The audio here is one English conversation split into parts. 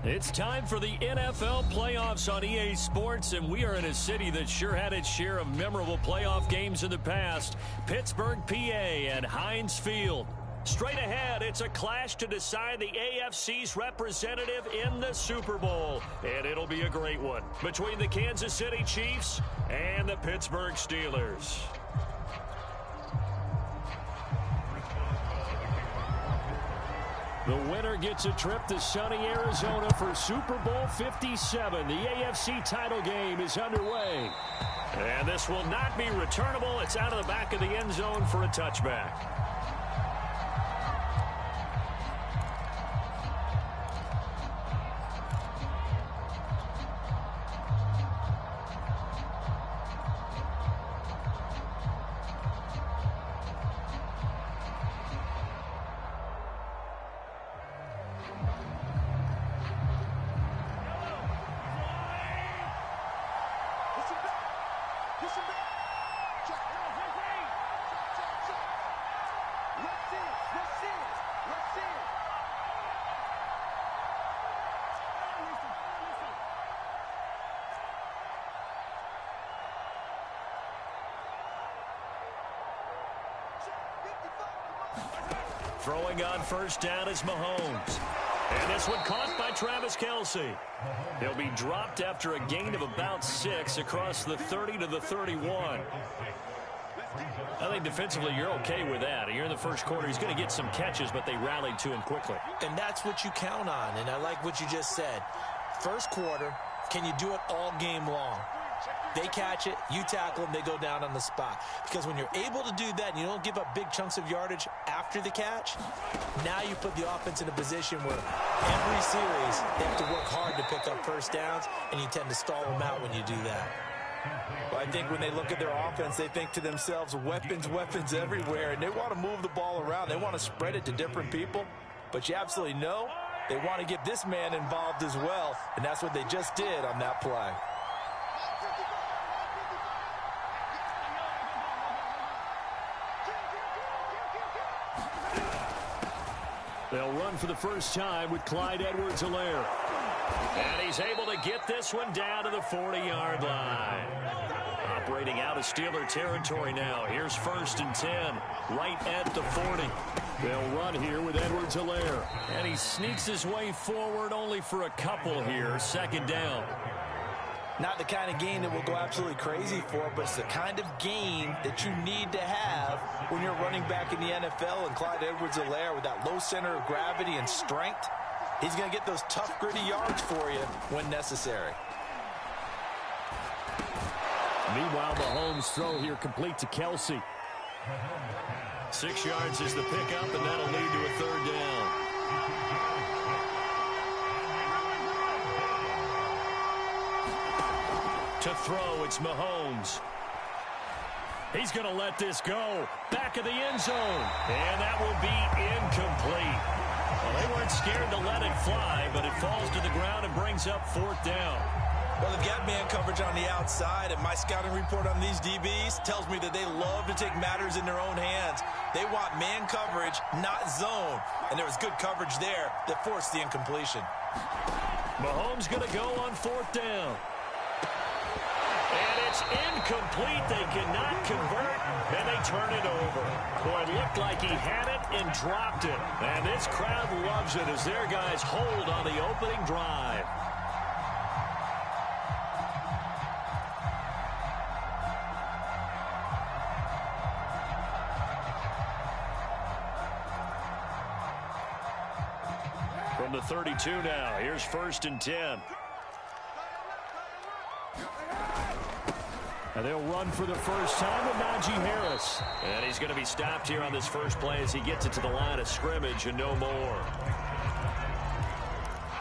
It's time for the NFL playoffs on EA Sports, and we are in a city that sure had its share of memorable playoff games in the past. Pittsburgh, PA, and Heinz Field. Straight ahead, it's a clash to decide the AFC's representative in the Super Bowl. And it'll be a great one between the Kansas City Chiefs and the Pittsburgh Steelers. The winner gets a trip to sunny Arizona for Super Bowl 57. The AFC title game is underway. And this will not be returnable. It's out of the back of the end zone for a touchback. Throwing on first down is Mahomes. And this one caught by Travis Kelce. He'll be dropped after a gain of about 6 across the 30 to the 31. I think defensively you're okay with that. You're in the first quarter. He's going to get some catches, but they rallied to him quickly. And that's what you count on, and I like what you just said. First quarter, can you do it all game long? They catch it, you tackle them, they go down on the spot. Because when you're able to do that and you don't give up big chunks of yardage after the catch, now you put the offense in a position where every series they have to work hard to pick up first downs, and you tend to stall them out when you do that. Well, I think when they look at their offense, they think to themselves, weapons, weapons everywhere, and they want to move the ball around. They want to spread it to different people, but you absolutely know they want to get this man involved as well, and that's what they just did on that play. They'll run for the first time with Clyde Edwards-Helaire. And he's able to get this one down to the 40-yard line. Operating out of Steeler territory now. Here's 1st and 10, right at the 40. They'll run here with Edwards-Helaire. And he sneaks his way forward only for a couple here. 2nd down. Not the kind of gain that we'll go absolutely crazy for, but it's the kind of gain that you need to have when you're running back in the NFL. And Clyde Edwards-Helaire, with that low center of gravity and strength, he's going to get those tough, gritty yards for you when necessary. Meanwhile, Mahomes' throw here complete to Kelce. 6 yards is the pickup, and that'll lead to a 3rd down. To throw, it's Mahomes. He's going to let this go. Back of the end zone. And that will be incomplete. Well, they weren't scared to let it fly, but it falls to the ground and brings up 4th down. Well, they've got man coverage on the outside, and my scouting report on these DBs tells me that they love to take matters in their own hands. They want man coverage, not zone. And there was good coverage there that forced the incompletion. Mahomes going to go on 4th down. And it's incomplete. They cannot convert, and they turn it over. Boy, it looked like he had it and dropped it. And this crowd loves it as their guys hold on the opening drive. From the 32 now, here's 1st and 10. And they'll run for the first time with Najee Harris. And he's going to be stopped here on this first play as he gets it to the line of scrimmage and no more.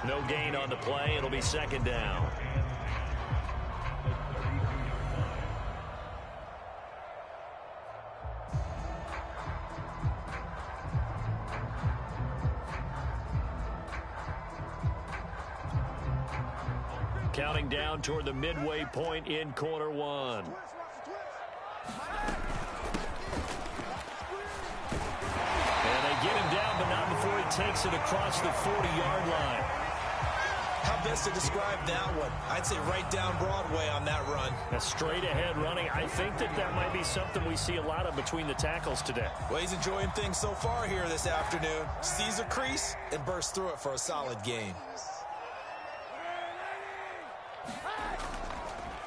No gain on the play. It'll be 2nd down. Counting down toward the midway point in quarter 1. And they get him down, but not before he takes it across the 40-yard line. best to describe that one. I'd say right down Broadway on that run. A straight-ahead running. I think that might be something we see a lot of between the tackles today. Well, he's enjoying things so far here this afternoon. Sees a crease and bursts through it for a solid gain.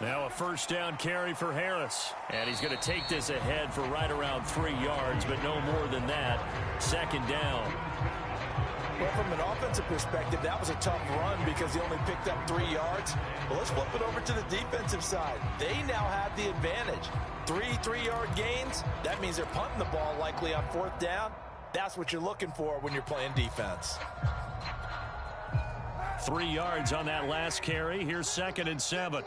Now a first down carry for Harris. And he's going to take this ahead for right around 3 yards, but no more than that. Second down. Well, from an offensive perspective, that was a tough run because he only picked up 3 yards. Well, let's flip it over to the defensive side. They now have the advantage. 3 3-yard gains. That means they're punting the ball likely on 4th down. That's what you're looking for when you're playing defense. 3 yards on that last carry. Here's 2nd and 7.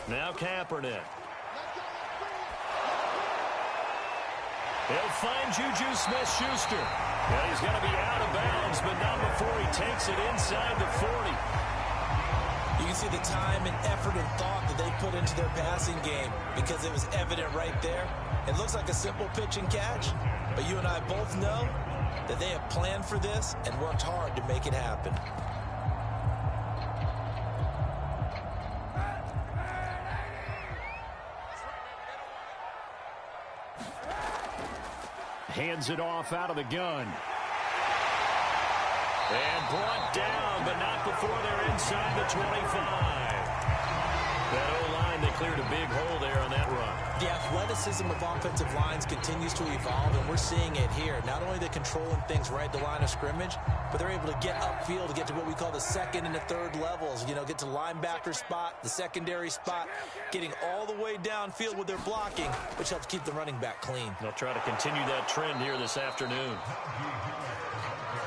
Now Kaepernick. He'll find Juju Smith-Schuster. Well, he's going to be out of bounds, but not before he takes it inside the 40. You can see the time and effort and thought that they put into their passing game because it was evident right there. It looks like a simple pitch and catch, but you and I both know that they have planned for this and worked hard to make it happen. Hands it off out of the gun. And brought down, but not before they're inside the 25. That O-line, they cleared a big hole there on that run. The athleticism of offensive lines continues to evolve, and we're seeing it here. Not only they're controlling things right at the line of scrimmage, but they're able to get upfield to get to what we call the 2nd and the 3rd levels. You know, get to linebacker spot, the secondary spot, getting all the way downfield with their blocking, which helps keep the running back clean. They'll try to continue that trend here this afternoon.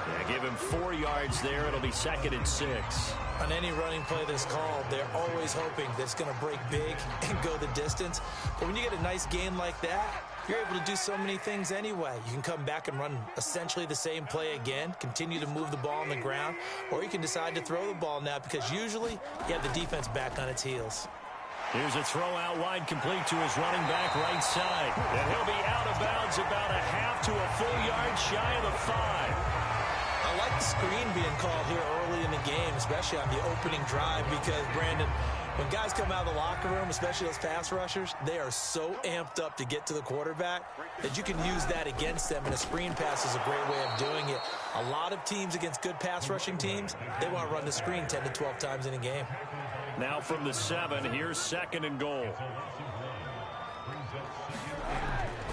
Yeah, give him 4 yards there. It'll be 2nd and 6. On any running play that's called, they're always hoping that it's going to break big and go the distance. But when you get a nice gain like that, you're able to do so many things anyway. You can come back and run essentially the same play again, continue to move the ball on the ground, or you can decide to throw the ball now because usually you have the defense back on its heels. Here's a throw out wide complete to his running back right side. And he'll be out of bounds about a half to a full yard shy of the 5. I like the screen being called here early in the game, especially on the opening drive, because, Brandon, when guys come out of the locker room, especially those pass rushers, they are so amped up to get to the quarterback that you can use that against them, and a screen pass is a great way of doing it. A lot of teams against good pass rushing teams, they want to run the screen 10 to 12 times in a game. Now from the 7, here's 2nd and goal.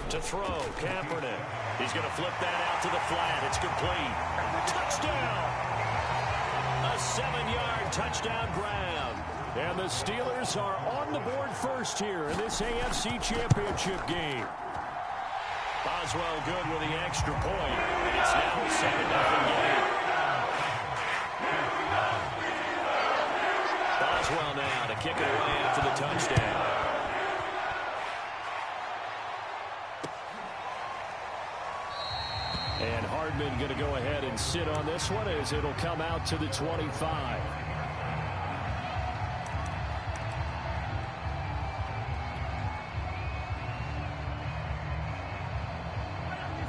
To throw, Kaepernick. He's going to flip that out to the flat. It's complete. Touchdown! A 7-yard touchdown grab. And the Steelers are on the board first here in this AFC Championship game. Boswell good with the extra point. It's now a 7-0 game. Boswell now to kick it away after the touchdown. And Hardman going to go ahead and sit on this one as it'll come out to the 25.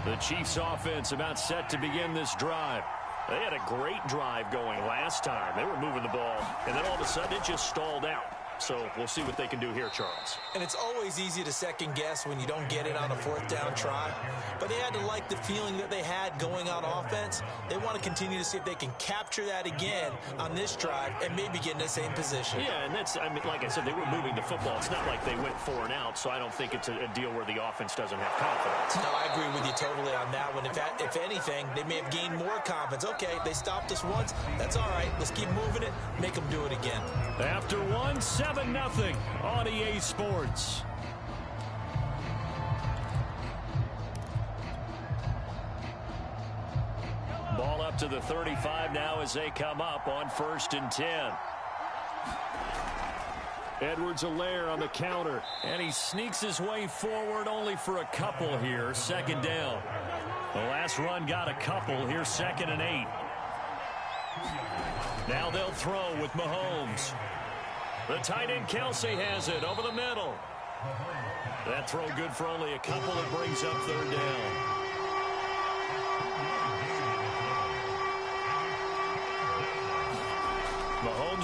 The Chiefs offense about set to begin this drive. They had a great drive going last time. They were moving the ball, and then all of a sudden it just stalled out. So we'll see what they can do here, Charles. And it's always easy to second guess when you don't get it on a 4th down try. But they had to like the feeling that they had going on offense. They want to continue to see if they can capture that again on this drive and maybe get in the same position. Yeah, and that's, I mean, like I said, they were moving the football. It's not like they went 4 and out, so I don't think it's a deal where the offense doesn't have confidence. No, I agree with you totally on that one. If anything, they may have gained more confidence. Okay, they stopped us once. That's all right. Let's keep moving it. Make them do it again. After 7-0 on EA Sports. Ball up to the 35 now as they come up on 1st and 10. Edwards-Helaire on the counter, and he sneaks his way forward only for a couple here. 2nd down. The last run got a couple. Here's 2nd and 8. Now they'll throw with Mahomes. The tight end Kelsey has it over the middle. That throw good for only a couple. It brings up 3rd down.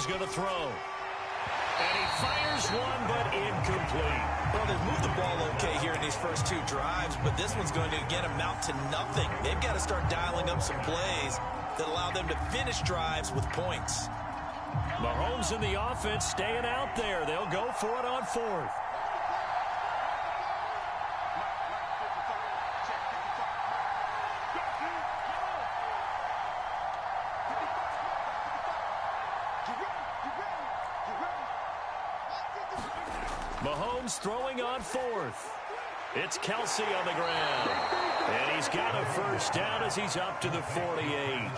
Mahomes going to throw. And he fires one, but incomplete. Well, they've moved the ball okay here in these first two drives, but this one's going to, again, amount to nothing. They've got to start dialing up some plays that allow them to finish drives with points. Mahomes and the offense staying out there. They'll go for it on fourth. Mahomes throwing on fourth. It's Kelsey on the ground. And he's got a first down as he's up to the 48.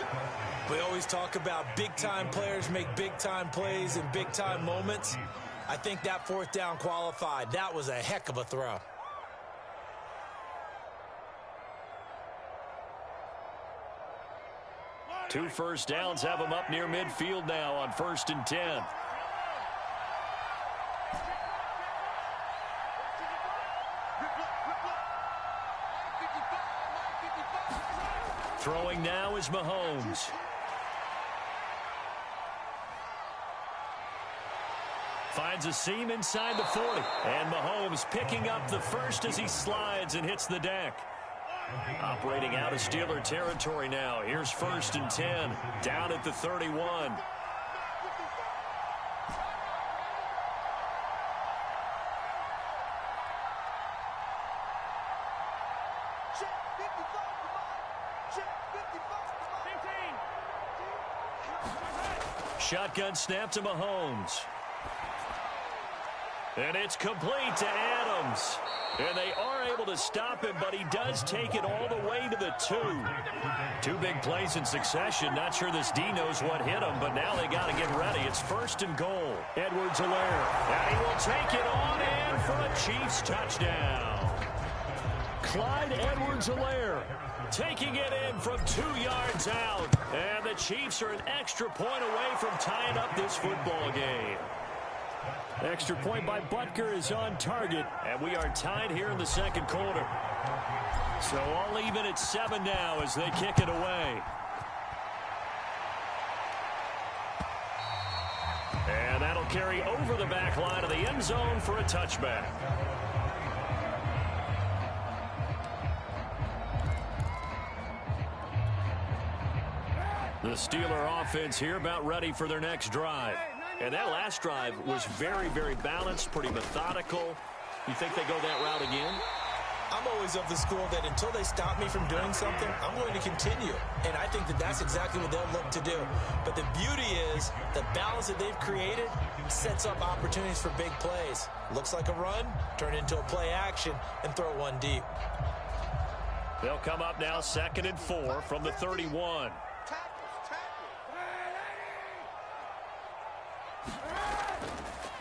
We always talk about big-time players make big-time plays in big-time moments. I think that fourth down qualified. That was a heck of a throw. Two first downs have him up near midfield now on 1st and 10. Throwing now is Mahomes. Finds a seam inside the 40. And Mahomes picking up the first as he slides and hits the deck. Operating out of Steeler territory now. Here's 1st and 10. Down at the 31. Shotgun snap to Mahomes. And it's complete to Adams. And they are able to stop him, but he does take it all the way to the 2. Two big plays in succession. Not sure this D knows what hit him, but now they got to get ready. It's 1st and goal. Edwards-Helaire. And he will take it on in for a Chiefs touchdown. Clyde Edwards-Helaire taking it in from 2 yards out. And the Chiefs are an extra point away from tying up this football game. Extra point by Butker is on target. And we are tied here in the second quarter. So all even at 7 now as they kick it away. And that'll carry over the back line of the end zone for a touchback. The Steeler offense here about ready for their next drive. And that last drive was very, very balanced, pretty methodical. You think they go that route again? I'm always of the school that until they stop me from doing something, I'm going to continue. And I think that that's exactly what they'll look to do. But the beauty is the balance that they've created sets up opportunities for big plays. Looks like a run, turn into a play action, and throw one deep. They'll come up now 2nd and 4 from the 31.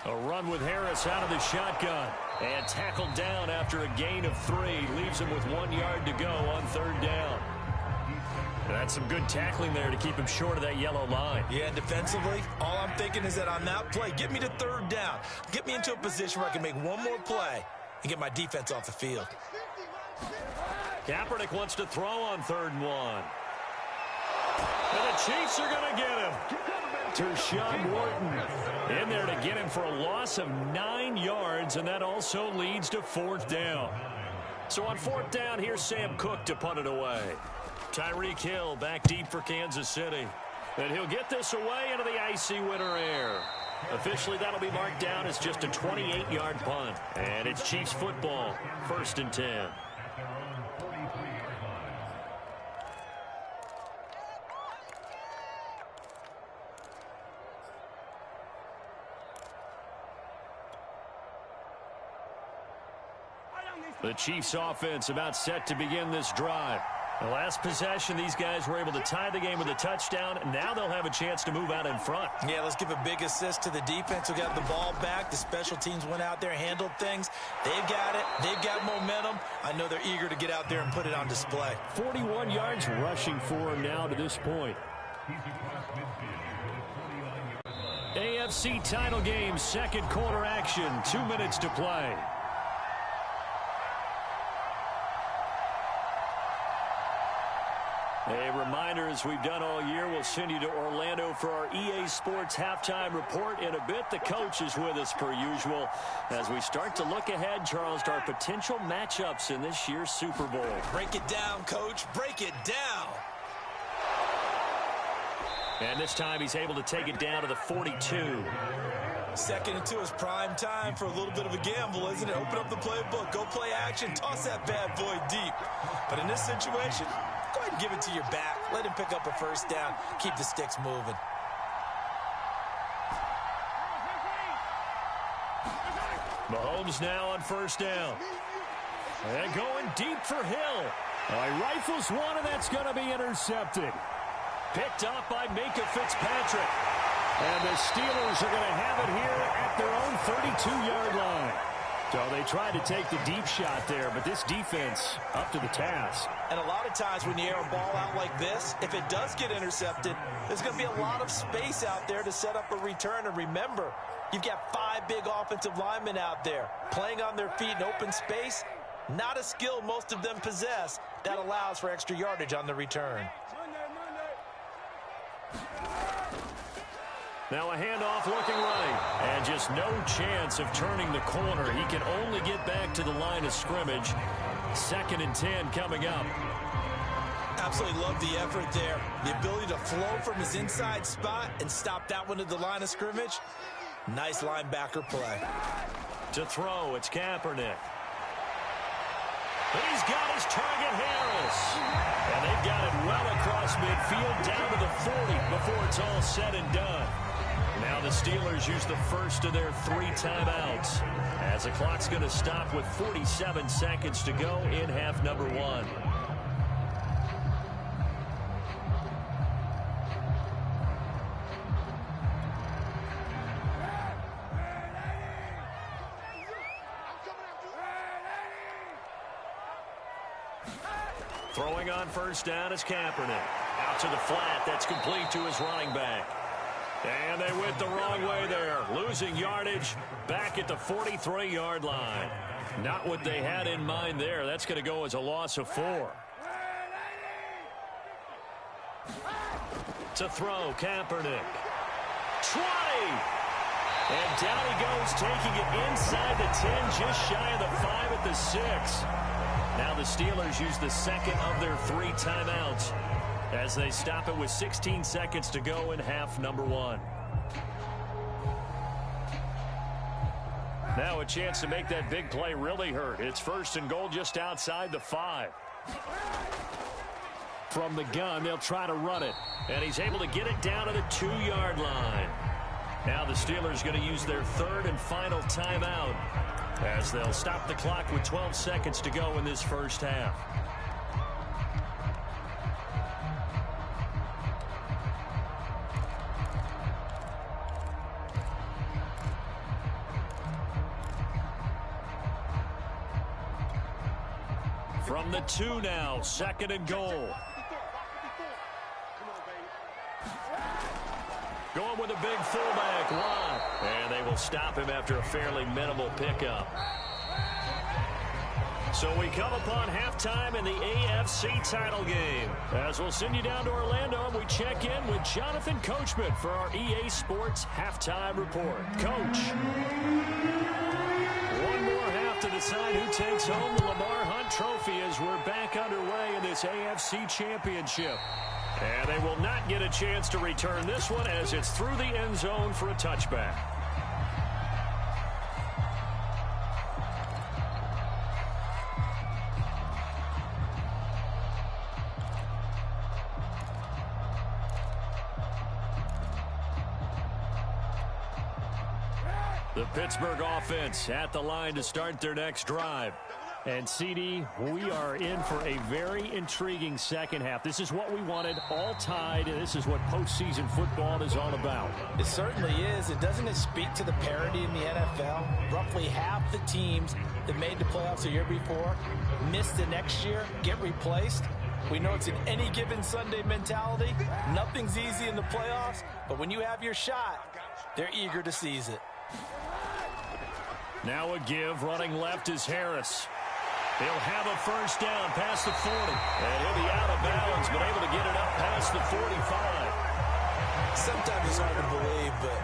A run with Harris out of the shotgun. And tackled down after a gain of 3. Leaves him with 1 yard to go on 3rd down. That's some good tackling there to keep him short of that yellow line. Yeah, and defensively, all I'm thinking is that on that play, get me to 3rd down. Get me into a position where I can make one more play and get my defense off the field. Kaepernick wants to throw on 3rd and 1. And the Chiefs are going to get him. Tershawn Wharton in there to get him for a loss of 9 yards, and that also leads to 4th down. So on 4th down, here's Sam Cook to punt it away. Tyreek Hill back deep for Kansas City. And he'll get this away into the icy winter air. Officially, that'll be marked down as just a 28-yard punt. And it's Chiefs football, 1st and 10. The Chiefs offense about set to begin this drive. The last possession, these guys were able to tie the game with a touchdown. Now they'll have a chance to move out in front. Yeah, let's give a big assist to the defense who got the ball back. The special teams went out there, handled things. They've got it. They've got momentum. I know they're eager to get out there and put it on display. 41 yards rushing for him now to this point. AFC title game, second quarter action. 2 minutes to play. A reminder, as we've done all year, we'll send you to Orlando for our EA Sports halftime report in a bit. The coach is with us per usual as we start to look ahead, Charles, to our potential matchups in this year's Super Bowl. Break it down, Coach. Break it down. And this time he's able to take it down to the 42. Second and 2 is prime time for a little bit of a gamble, isn't it? Open up the playbook, go play action, toss that bad boy deep. But in this situation, go ahead and give it to your back. Let him pick up a first down. Keep the sticks moving. Mahomes now on first down. And going deep for Hill. He rifles one, and that's going to be intercepted. Picked up by Minka Fitzpatrick. And the Steelers are going to have it here at their own 32-yard line. So they tried to take the deep shot there, but this defense up to the task. And a lot of times when you air a ball out like this, if it does get intercepted, there's going to be a lot of space out there to set up a return. And remember, you've got 5 big offensive linemen out there playing on their feet in open space. Not a skill most of them possess that allows for extra yardage on the return. Now a handoff looking right. And just no chance of turning the corner. He can only get back to the line of scrimmage. 2nd and 10 coming up. Absolutely love the effort there. The ability to flow from his inside spot and stop that one at the line of scrimmage. Nice linebacker play. To throw, it's Kaepernick. He's got his target, Harris. And they've got it well across midfield down to the 40 before it's all said and done. Now the Steelers use the first of their 3 timeouts as the clock's going to stop with 47 seconds to go in half number 1. Throwing on first down is Kaepernick. Out to the flat. That's complete to his running back. And they went the wrong way there. Losing yardage back at the 43-yard line. Not what they had in mind there. That's going to go as a loss of 4. To throw, Kaepernick. 20! And down he goes, taking it inside the 10, just shy of the 5 at the 6. Now the Steelers use the second of their 3 timeouts as they stop it with 16 seconds to go in half number 1. Now a chance to make that big play really hurt. It's 1st and goal just outside the 5. From the gun, they'll try to run it. And he's able to get it down to the 2-yard line. Now the Steelers going to use their 3rd and final timeout as they'll stop the clock with 12 seconds to go in this first half. From the 2 now, 2nd and goal. Going with a big fullback, Watt. And they will stop him after a fairly minimal pickup. So we come upon halftime in the AFC title game. As we'll send you down to Orlando, and we check in with Jonathan Coachman for our EA Sports halftime report. Coach. One more half to decide who takes home the Lamar Hunt Trophy as we're back underway in this AFC Championship. And they will not get a chance to return this one as it's through the end zone for a touchback. The Pittsburgh offense at the line to start their next drive. And, CD, we are in for a very intriguing second half. This is what we wanted, all tied, and this is what postseason football is all about. It certainly is. And doesn't it speak to the parity in the NFL? Roughly half the teams that made the playoffs the year before miss the next year, get replaced. We know it's an any given Sunday mentality. Nothing's easy in the playoffs, but when you have your shot, they're eager to seize it. Now a give, running left is Harris. He'll have a first down past the 40. And he'll be out of bounds, but able to get across the 45. Sometimes it's hard to believe, but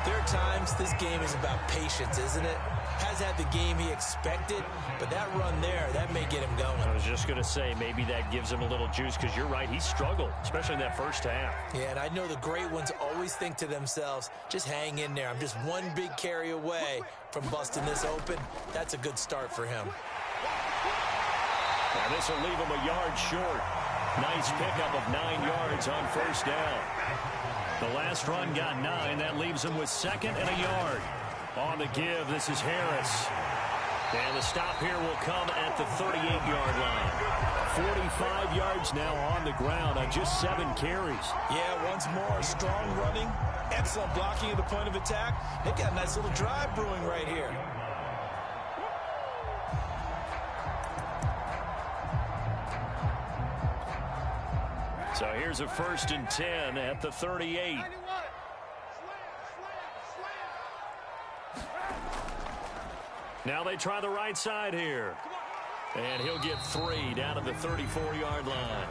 there are times this game is about patience, isn't it? Has had the game he expected, but that run there, that may get him going. I was just going to say, maybe that gives him a little juice, because you're right, he struggled, especially in that first half. Yeah, and I know the great ones always think to themselves, just hang in there. I'm just one big carry away from busting this open. That's a good start for him. Now this will leave him a yard short. Nice pickup of 9 yards on first down. The last run got 9. That leaves him with 2nd and a yard. On the give, this is Harris. And the stop here will come at the 38-yard line. 45 yards now on the ground on just 7 carries. Yeah, once more, strong running, excellent blocking at the point of attack. They've got a nice little drive brewing right here. So here's a 1st and 10 at the 38. Now they try the right side here. And he'll get 3 down to the 34-yard line.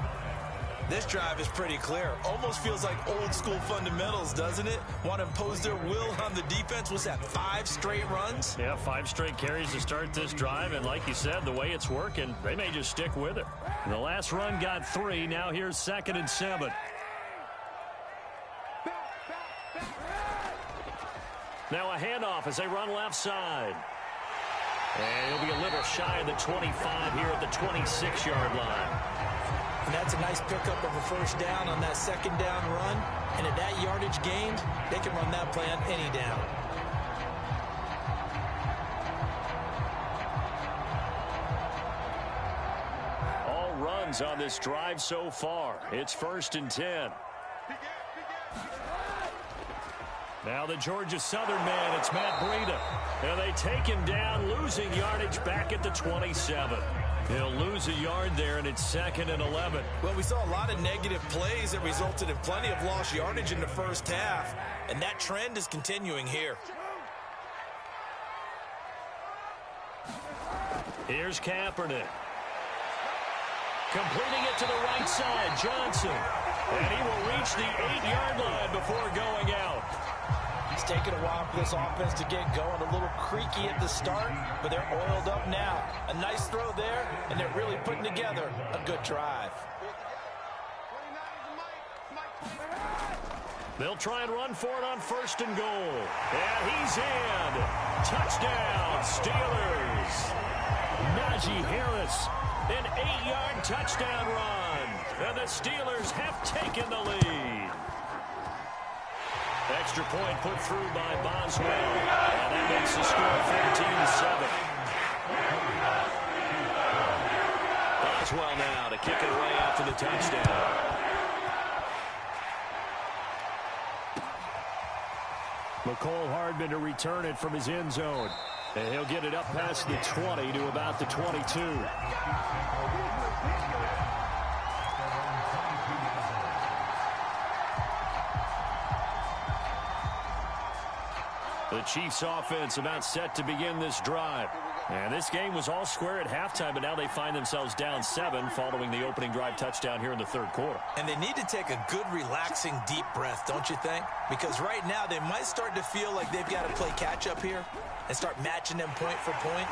This drive is pretty clear. Almost feels like old school fundamentals, doesn't it? Want to impose their will on the defense. What's that, 5 straight runs? Yeah, 5 straight carries to start this drive. And like you said, the way it's working, they may just stick with it. The last run got 3. Now here's 2nd and 7. Now a handoff as they run left side. And he'll be a little shy of the 25 here at the 26-yard line. And that's a nice pickup of a first down on that 2nd down run. And at that yardage gained, they can run that play on any down. All runs on this drive so far. It's 1st and 10. Now the Georgia Southern man, it's Matt Breida. And they take him down, losing yardage back at the 27. He'll lose a yard there, and it's 2nd and 11. Well, we saw a lot of negative plays that resulted in plenty of lost yardage in the first half, and that trend is continuing here. Here's Kaepernick. Completing it to the right side, Johnson. And he will reach the 8-yard line before going out. It's taken a while for this offense to get going. A little creaky at the start, but they're oiled up now. A nice throw there, and they're really putting together a good drive. They'll try and run for it on 1st and goal. And he's in. Touchdown, Steelers. Najee Harris, an 8-yard touchdown run. And the Steelers have taken the lead. Extra point put through by Boswell. And that makes the score 14-7. Boswell now to kick it away after the touchdown. McCole Hardman to return it from his end zone. And he'll get it up past the 20 to about the 22. The Chiefs offense about set to begin this drive. And this game was all square at halftime, but now they find themselves down 7 following the opening drive touchdown here in the 3rd quarter. And they need to take a good, relaxing, deep breath, don't you think? Because right now they might start to feel like they've got to play catch-up here and start matching them point for point.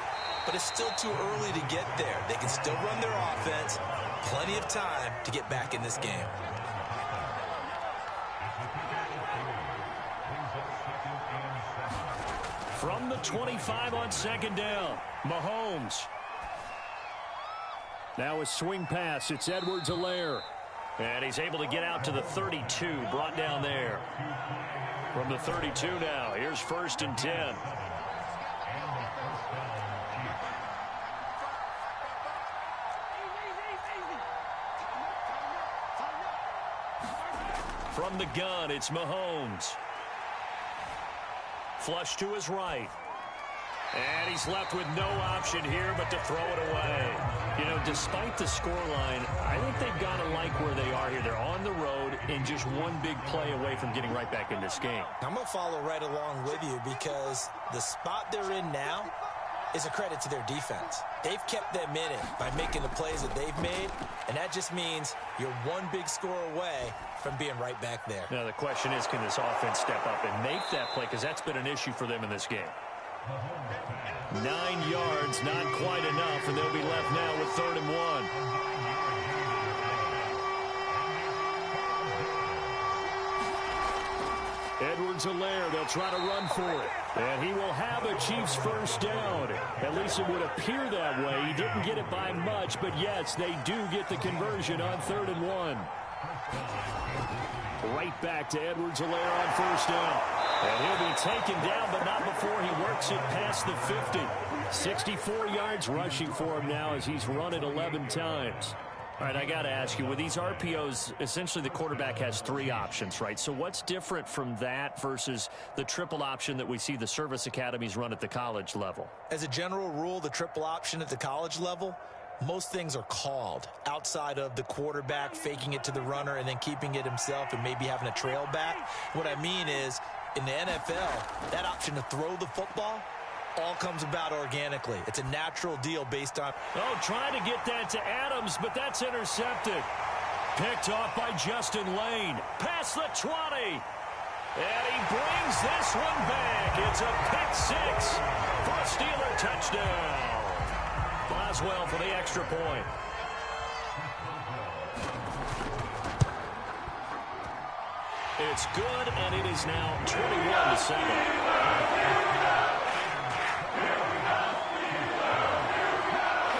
But it's still too early to get there. They can still run their offense. Plenty of time to get back in this game. From the 25 on 2nd down, Mahomes. Now a swing pass. It's Edwards-Helaire. And he's able to get out to the 32, brought down there. From the 32 now, here's 1st and 10. From the gun, it's Mahomes. Flush to his right. And he's left with no option here but to throw it away. You know, despite the scoreline, I think they've got to like where they are here. They're on the road and just one big play away from getting right back in this game. I'm going to follow right along with you because the spot they're in now, is a credit to their defense. They've kept them in it by making the plays that they've made, and that just means you're one big score away from being right back there. Now, the question is, can this offense step up and make that play? Because that's been an issue for them in this game. 9 yards, not quite enough, and they'll be left now with 3rd and 1. Edwards-Helaire, they'll try to run for it. And he will have a Chiefs first down. At least it would appear that way. He didn't get it by much, but yes, they do get the conversion on 3rd and 1. Right back to Edwards-Helaire on first down. And he'll be taken down, but not before he works it past the 50. 64 yards rushing for him now as he's run it 11 times. All right, I got to ask you, with these RPOs, essentially the quarterback has 3 options, right? So what's different from that versus the triple option that we see the service academies run at the college level? As a general rule, the triple option at the college level, most things are called outside of the quarterback faking it to the runner and then keeping it himself and maybe having a trail back. What I mean is, in the NFL, that option to throw the football all comes about organically. It's a natural deal based on... Oh, trying to get that to Adams, but that's intercepted. Picked off by Justin Lane. Past the 20. And he brings this one back. It's a pick 6 for a Steeler touchdown. Boswell for the extra point. It's good, and it is now 21-7.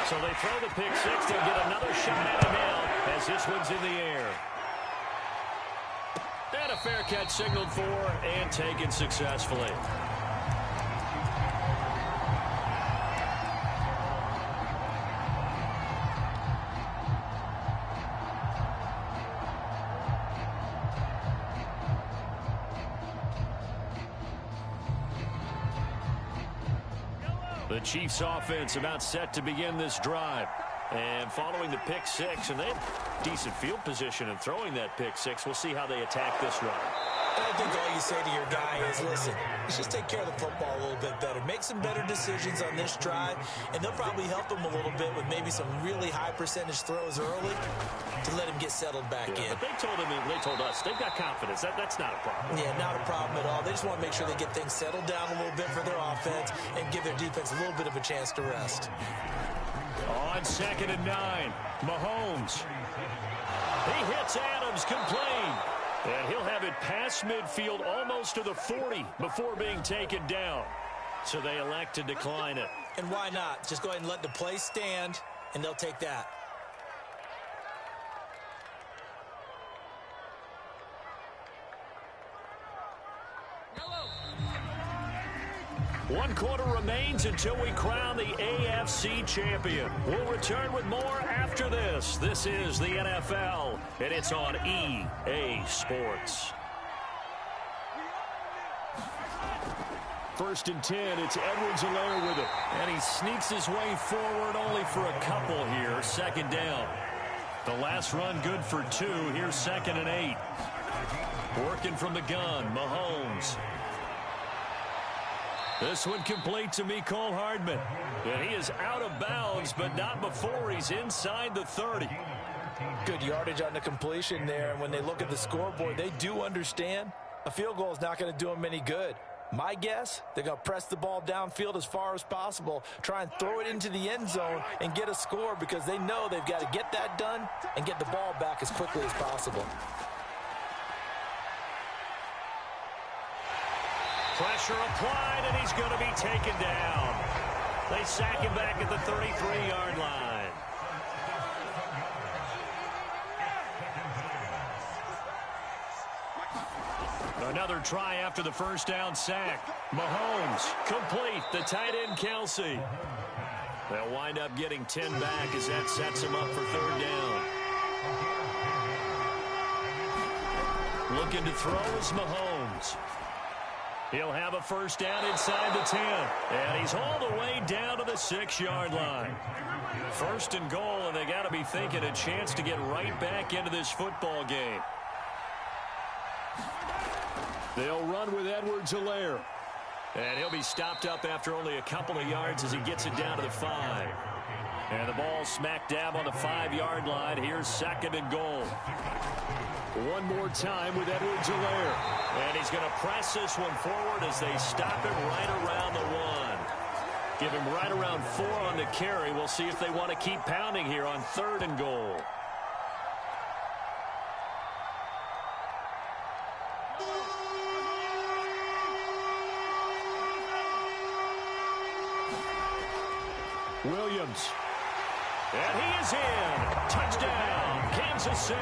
So they throw the pick 6. They'll get another shot at him now as this one's in the air. And a fair catch signaled for and taken successfully. The Chiefs offense about set to begin this drive. And following the pick 6, and they have decent field position in throwing that pick 6. We'll see how they attack this run. I think all you say to your guy is, listen, let's just take care of the football a little bit better. Make some better decisions on this drive, and they'll probably help him a little bit with maybe some really high percentage throws early to let him get settled back in. But they told us, they've got confidence. That's not a problem. Yeah, not a problem at all. They just want to make sure they get things settled down a little bit for their offense and give their defense a little bit of a chance to rest. On 2nd and 9, Mahomes. He hits Adams, complete. And he'll have it past midfield almost to the 40 before being taken down. So they elect to decline it. And why not? Just go ahead and let the play stand, and they'll take that. One quarter remains until we crown the AFC champion. We'll return with more after this. This is the NFL, and it's on EA Sports. 1st and 10, it's Edwards-Helaire with it. And he sneaks his way forward only for a couple here. 2nd down. The last run good for 2. Here's 2nd and 8. Working from the gun, Mahomes. This one complete to Mecole Hardman. And he is out of bounds, but not before he's inside the 30. Good yardage on the completion there. And when they look at the scoreboard, they do understand a field goal is not going to do them any good. My guess, they're going to press the ball downfield as far as possible, try and throw it into the end zone and get a score because they know they've got to get that done and get the ball back as quickly as possible. Pressure applied, and he's going to be taken down. They sack him back at the 33-yard line. Another try after the first down sack. Mahomes complete. The tight end Kelsey. They'll wind up getting 10 back as that sets him up for 3rd down. Looking to throw is Mahomes. He'll have a first down inside the 10. And he's all the way down to the 6-yard line. 1st and goal, and they got to be thinking a chance to get right back into this football game. They'll run with Edwards-Helaire. And he'll be stopped up after only a couple of yards as he gets it down to the 5. And the ball smack dab on the 5-yard line. Here's 2nd and goal. One more time with Edwards-Helaire. And he's going to press this one forward as they stop him right around the 1. Give him right around 4 on the carry. We'll see if they want to keep pounding here on 3rd and goal. Williams. And he is in. Touchdown, Kansas City.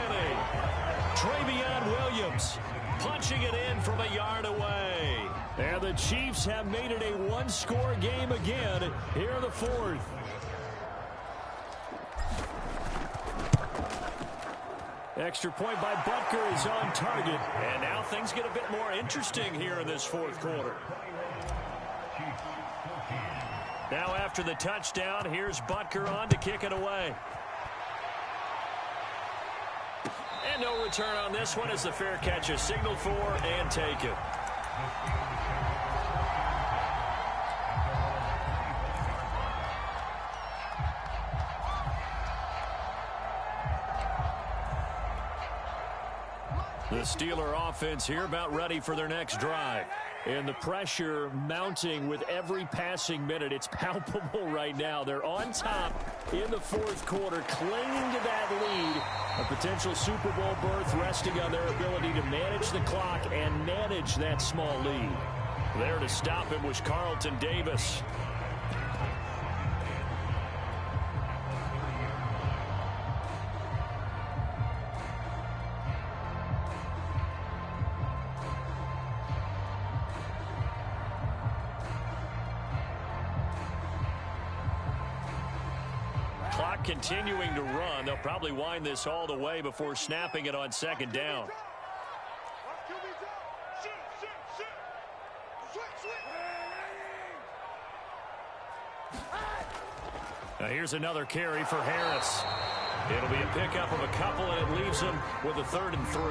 Travion Williams punching it in from a yard away. And the Chiefs have made it a one-score game again here in the 4th. Extra point by Butker is on target. And now things get a bit more interesting here in this 4th quarter. Now after the touchdown, here's Butker on to kick it away. And no return on this one as the fair catch is signaled for and taken. The Steeler offense here about ready for their next drive. And the pressure mounting with every passing minute. It's palpable right now. They're on top in the 4th quarter, clinging to that lead. A potential Super Bowl berth resting on their ability to manage the clock and manage that small lead. There to stop him was Carlton Davis. Continuing to run. They'll probably wind this all the way before snapping it on 2nd down. Now here's another carry for Harris. It'll be a pickup of a couple, and it leaves them with a 3rd and 3.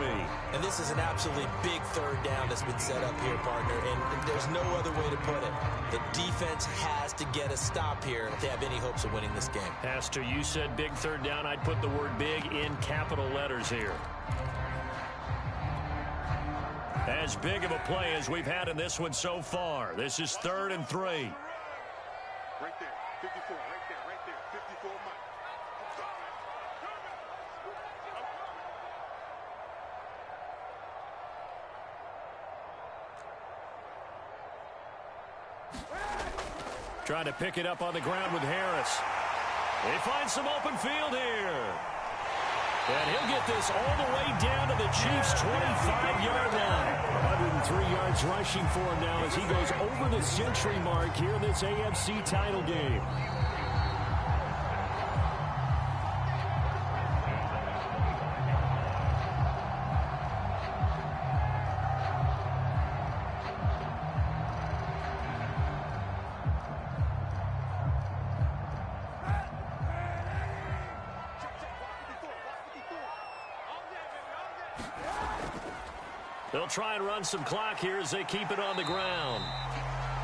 And this is an absolutely big 3rd down that's been set up here, partner, and there's no other way to put it. The defense has to get a stop here if they have any hopes of winning this game. Pastor, you said big 3rd down. I'd put the word big in capital letters here. As big of a play as we've had in this one so far. This is 3rd and 3. Right there, 54, right there, 54 Mike. Trying to pick it up on the ground with Harris. They find some open field here. And he'll get this all the way down to the Chiefs' 25-yard line. 103 yards rushing for him now as he goes over the century mark here in this AFC title game. They'll try and run some clock here as they keep it on the ground.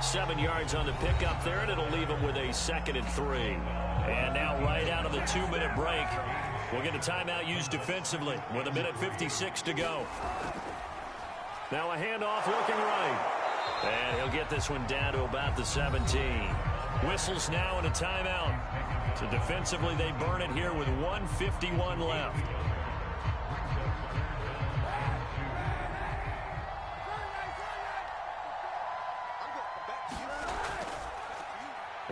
7 yards on the pickup there, and it'll leave them with a 2nd and 3. And now right out of the 2-minute break, we'll get a timeout used defensively with 1:56 to go. Now a handoff looking right. And he'll get this one down to about the 17. Whistles now and a timeout. So defensively they burn it here with 1:51 left.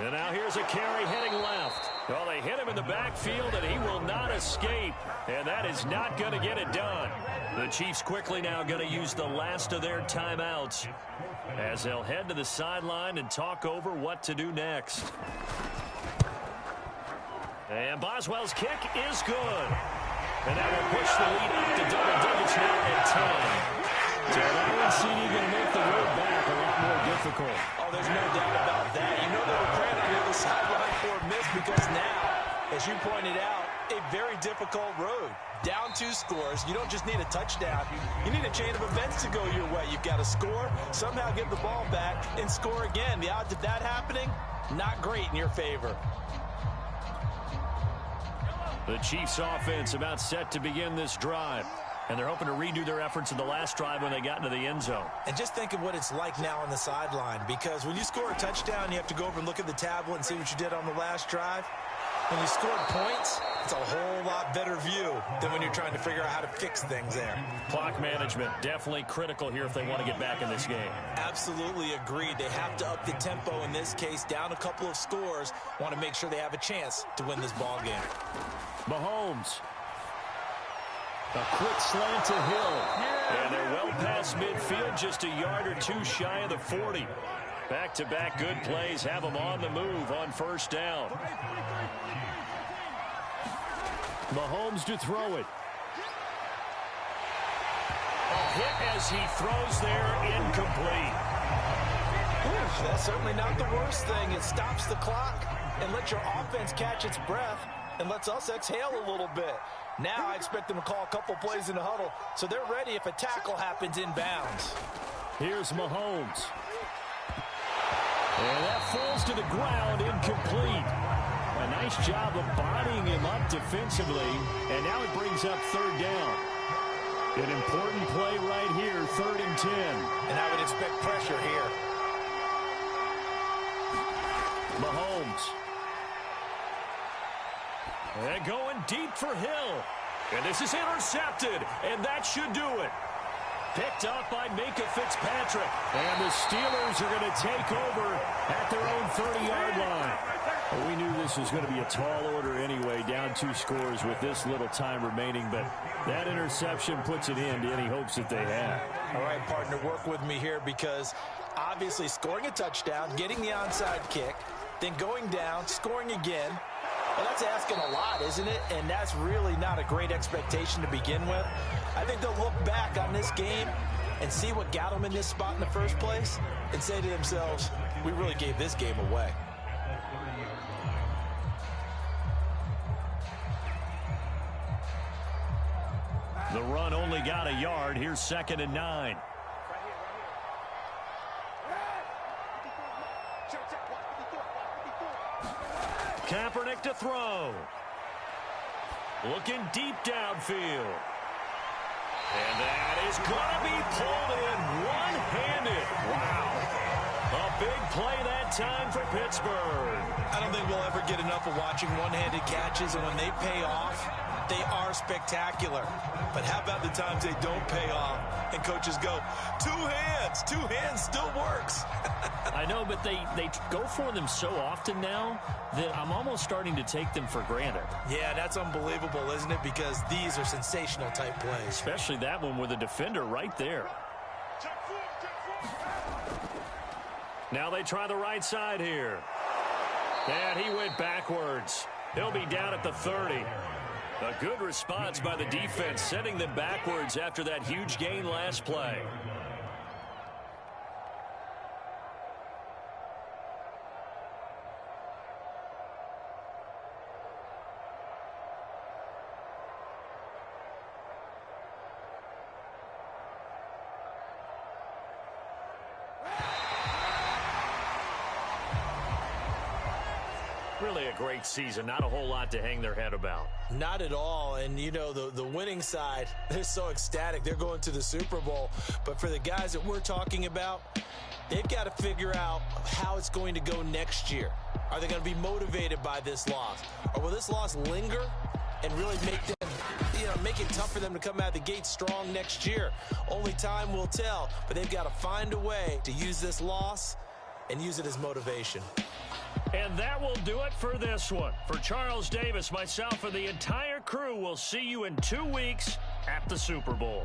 And now here's a carry heading left. Well, they hit him in the backfield, and he will not escape. And that is not going to get it done. The Chiefs quickly now going to use the last of their timeouts as they'll head to the sideline and talk over what to do next. And Boswell's kick is good. And that will push the lead up to double digits now at 10. So that one CD going to make the road back a lot more difficult. Oh, there's no doubt about that. You know they were praying on the other sideline for a miss because now, as you pointed out, a very difficult road. Down 2 scores. You don't just need a touchdown. You need a chain of events to go your way. You've got to score, somehow get the ball back, and score again. The odds of that happening, not great in your favor. The Chiefs offense about set to begin this drive. And they're hoping to redo their efforts in the last drive when they got into the end zone. And just think of what it's like now on the sideline, because when you score a touchdown, you have to go over and look at the tablet and see what you did on the last drive. When you scored points, it's a whole lot better view than when you're trying to figure out how to fix things there. Clock management, definitely critical here if they want to get back in this game. Absolutely agreed. They have to up the tempo in this case, down a couple of scores, want to make sure they have a chance to win this ball game. Mahomes. A quick slant to Hill. And they're well past midfield, just a yard or 2 shy of the 40. Back-to-back good plays have them on the move on first down. Mahomes to throw it. A hit as he throws there, incomplete. That's certainly not the worst thing. It stops the clock and lets your offense catch its breath and lets us exhale a little bit. Now I expect them to call a couple plays in the huddle so they're ready if a tackle happens inbounds. Here's Mahomes. And that falls to the ground, incomplete. A nice job of bodying him up defensively, and now it brings up third down. An important play right here, 3rd and 10. And I would expect pressure here. Mahomes. And going deep for Hill. And this is intercepted, and that should do it. Picked up by Minka Fitzpatrick. And the Steelers are going to take over at their own 30-yard line. Well, we knew this was going to be a tall order anyway, down 2 scores with this little time remaining, but that interception puts an end to any hopes that they had. All right, partner, work with me here because obviously scoring a touchdown, getting the onside kick, then going down, scoring again. Well, that's asking a lot, isn't it? And that's really not a great expectation to begin with. I think they'll look back on this game and see what got them in this spot in the first place and say to themselves, we really gave this game away. The run only got a yard. Here's 2nd and 9. Kaepernick to throw. Looking deep downfield. And that is going to be pulled in one-handed. Wow. A big play that time for Pittsburgh. I don't think we'll ever get enough of watching one-handed catches, and when they pay off, they are spectacular. But how about the times they don't pay off and coaches go, 2 hands, 2 hands still works. I know, but they go for them so often now that I'm almost starting to take them for granted. Yeah, that's unbelievable, isn't it? Because these are sensational type plays. Especially that one with a defender right there. Now they try the right side here. And he went backwards. He'll be down at the 30. A good response by the defense, sending them backwards after that huge gain last play. Really a great season. Not a whole lot to hang their head about. Not at all. And, you know, the winning side, they're so ecstatic. They're going to the Super Bowl. But for the guys that we're talking about, they've got to figure out how it's going to go next year. Are they going to be motivated by this loss? Or will this loss linger and really make them, make it tough for them to come out of the gate strong next year? Only time will tell. But they've got to find a way to use this loss and use it as motivation. And that will do it for this one. For Charles Davis, myself, and the entire crew, we'll see you in 2 weeks at the Super Bowl.